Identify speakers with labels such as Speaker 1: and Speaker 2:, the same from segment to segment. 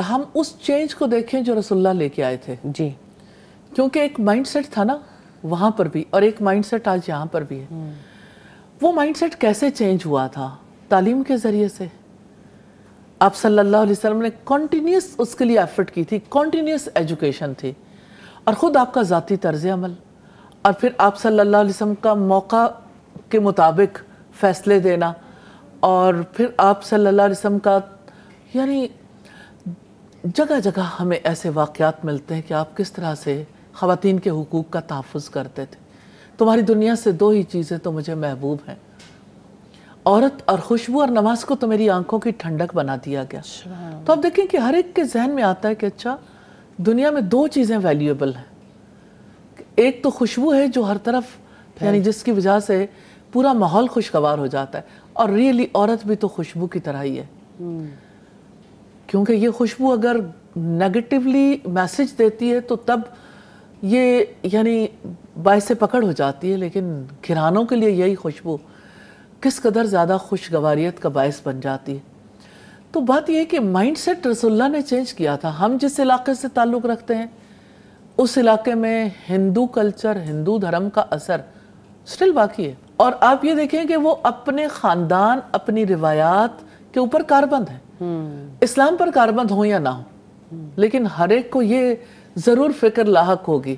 Speaker 1: ہم اس چینج کو دیکھیں جو رسول اللہ لے کے آئے تھے.
Speaker 2: جی.
Speaker 1: کیونکہ ایک مائنڈ سیٹ تھا نا وہاں پر بھی، اور ایک مائنڈ سیٹ آج یہاں پر بھی ہے. وہ مائنڈ سیٹ کیسے چینج ہوا تھا؟ تعلیم کے ذریعے سے. آپ صلی اللہ علیہ وسلم نے کنٹینیوس اس کے لیے ایفرٹ کی تھی، کنٹینیوس ایجوکیشن تھی، اور خود آپ کا ذاتی طرز عمل، اور پھر آپ صلی اللہ علیہ وسلم کا موقع کے مطابق فیصلے دینا، اور پھر آپ صلی اللہ علیہ وسلم کا یعنی جگہ جگہ ہمیں ایسے واقعات ملتے ہیں کہ آپ کس طرح سے خواتین کے حقوق کا تحفظ کرتے تھے. تمہاری دنیا سے 2 ہی چیزیں تو مجھے محبوب ہیں، عورت اور خوشبو، اور نماز کو تو میری آنکھوں کی ٹھنڈک بنا دیا گیا. تو آپ دیکھیں کہ ہر ایک کے ذہن میں آتا ہے کہ اچھا دنیا میں 2 چیزیں ویلیوبل ہیں. ایک تو خوشبو ہے جو ہر طرف یعنی جس کی وجہ سے پورا ماحول خوشگوار ہو جاتا ہے، اور ریئلی عورت بھی تو خوشبو کی طرح ہی ہے. کیونکہ یہ خوشبو اگر نیگیٹیولی میسج دیتی ہے تو تب یہ یعنی باعث پکڑ ہو جاتی ہے، لیکن گھرانوں کے لیے یہی خوشبو کس قدر زیادہ خوشگواریت کا باعث بن جاتی ہے. تو بات یہ ہے کہ مائنڈ سیٹ رسول اللہ نے چینج کیا تھا. ہم جس علاقے سے تعلق رکھتے ہیں اس علاقے میں ہندو کلچر، ہندو دھرم کا اثر سٹل باقی ہے. اور آپ یہ دیکھیں کہ وہ اپنے خاندان، اپنی روایات کے اوپر کاربند ہیں. اسلام پر کاربند ہوں یا نہ ہوں، لیکن ہر ایک کو یہ ضرور فکر لاحق ہوگی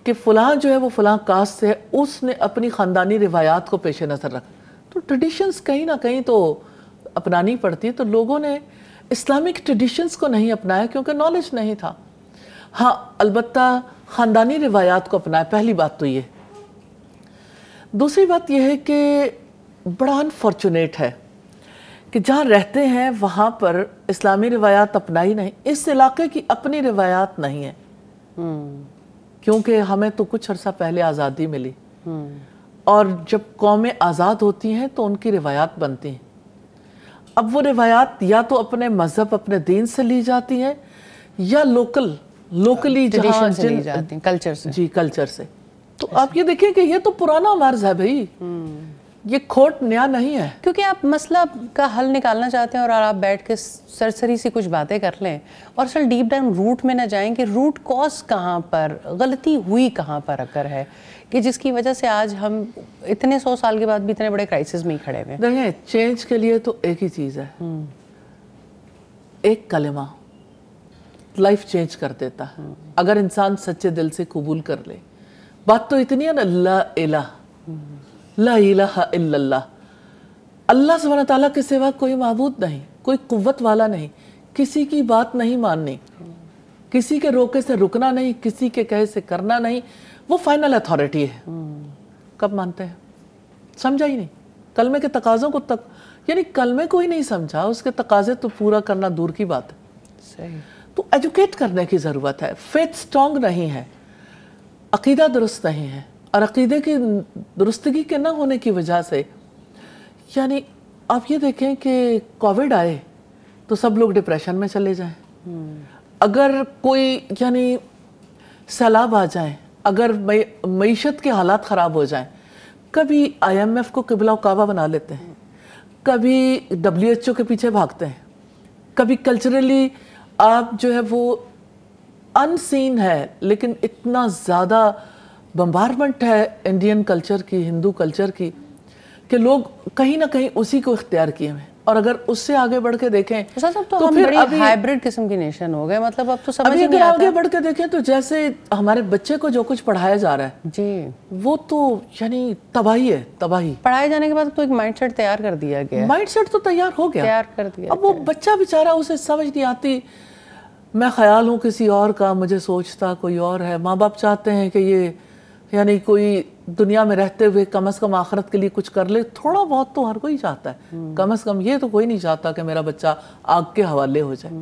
Speaker 1: کہ فلاں جو ہے وہ فلاں کاسٹ سے ہے، اس نے اپنی خاندانی روایات کو پیش نظر رکھا. تو ٹریڈیشنز کہیں نہ کہیں تو اپنانی پڑتی ہے. تو لوگوں نے اسلامک ٹریڈیشنز کو نہیں اپنایا کیونکہ نالج نہیں تھا. ہاں البتہ خاندانی روایات کو اپنایا. پہلی بات تو یہ. دوسری بات یہ ہے کہ بڑا انفارچونیٹ ہے کہ جہاں رہتے ہیں وہاں پر اسلامی روایات اپنائی نہیں. اس علاقے کی اپنی روایات نہیں ہیں، کیونکہ ہمیں تو کچھ عرصہ پہلے آزادی ملی، اور جب قومیں آزاد ہوتی ہیں تو ان کی روایات بنتی ہیں. اب وہ روایات یا تو اپنے مذہب، اپنے دین سے لی جاتی ہیں، یا لوکلی جہاں
Speaker 2: سے لی جاتی ہیں، کلچر سے.
Speaker 1: جی کلچر سے. تو آپ یہ دیکھیں کہ یہ تو پرانا مرض ہے بھائی، یہ کھوٹ نیا نہیں ہے.
Speaker 2: کیونکہ آپ مسئلہ کا حل نکالنا چاہتے ہیں اور آپ بیٹھ کے سرسری سی کچھ باتیں کر لیں اور اصل ڈیپ ڈاؤن روٹ میں نہ جائیں کہ روٹ کاز کہاں پر غلطی ہوئی، کہاں پر اکر ہے کہ جس کی وجہ سے آج ہم اتنے 100 سال کے بعد بھی اتنے بڑے کرائسس میں ہی کھڑے ہوئے.
Speaker 1: دیکھیں چینج کے لیے تو ایک ہی چیز ہے، ایک کلمہ لائف چینج کر دیتا ہے اگر انسان سچے دل سے قبول کر لے. بات تو اتنی ہے نا، لا الہ الا اللہ. اللہ سبحانہ تعالیٰ کے سوا کوئی معبود نہیں، کوئی قوت والا نہیں، کسی کی بات نہیں ماننی، کسی کے روکے سے رکنا نہیں، کسی کے کہے سے کرنا نہیں. وہ فائنل اتھارٹی ہے. کب مانتے ہیں؟ سمجھا ہی نہیں. کلمے کے تقاضوں کو یعنی کلمے کو ہی نہیں سمجھا، اس کے تقاضے تو پورا کرنا دور کی بات ہے.
Speaker 2: صحیح.
Speaker 1: تو ایجوکیٹ کرنے کی ضرورت ہے. فیتھ سٹرونگ نہیں ہے، عقیدہ درست نہیں ہے، اور عقیدے کی درستگی کے نہ ہونے کی وجہ سے یعنی آپ یہ دیکھیں کہ کووڈ آئے تو سب لوگ ڈپریشن میں چلے جائیں. اگر کوئی یعنی سیلاب آ جائیں، اگر معیشت کے حالات خراب ہو جائیں، کبھی IMF کو قبلہ و کعبہ بنا لیتے ہیں، کبھی WHO کے پیچھے بھاگتے ہیں، کبھی کلچرلی آپ جو ہے وہ ان سین ہے، لیکن اتنا زیادہ بمبارمنٹ ہے انڈین کلچر کی، ہندو کلچر کی، کہ لوگ کہیں نہ کہیں اسی کو اختیار کیے ہیں. اور اگر اس سے آگے بڑھ کے دیکھیں
Speaker 2: تو ہم بڑی ہائیبرڈ قسم کی نیشن ہو گئے. مطلب اب تو سمجھ نہیں
Speaker 1: اگر
Speaker 2: آتا.
Speaker 1: آگے بڑھ کے دیکھیں تو جیسے ہمارے بچے کو جو کچھ پڑھایا جا رہا ہے
Speaker 2: جی
Speaker 1: وہ تو یعنی تباہی ہے، تباہی.
Speaker 2: پڑھائے جانے کے بعد تو ایک مائنڈ سیٹ تیار کر دیا گیا.
Speaker 1: مائنڈ سیٹ تو تیار ہو گیا،
Speaker 2: تیار کر دیا.
Speaker 1: اب وہ بچہ بیچارہ اسے سمجھ نہیں آتی. میں خیال ہوں کسی اور کا، مجھے سوچتا کوئی اور ہے. ماں باپ چاہتے ہیں کہ یہ یعنی کوئی دنیا میں رہتے ہوئے کم از کم آخرت کے لیے کچھ کر لے. تھوڑا بہت تو ہر کوئی چاہتا ہے، کم از کم یہ تو کوئی نہیں چاہتا کہ میرا بچہ آگ کے حوالے ہو جائے.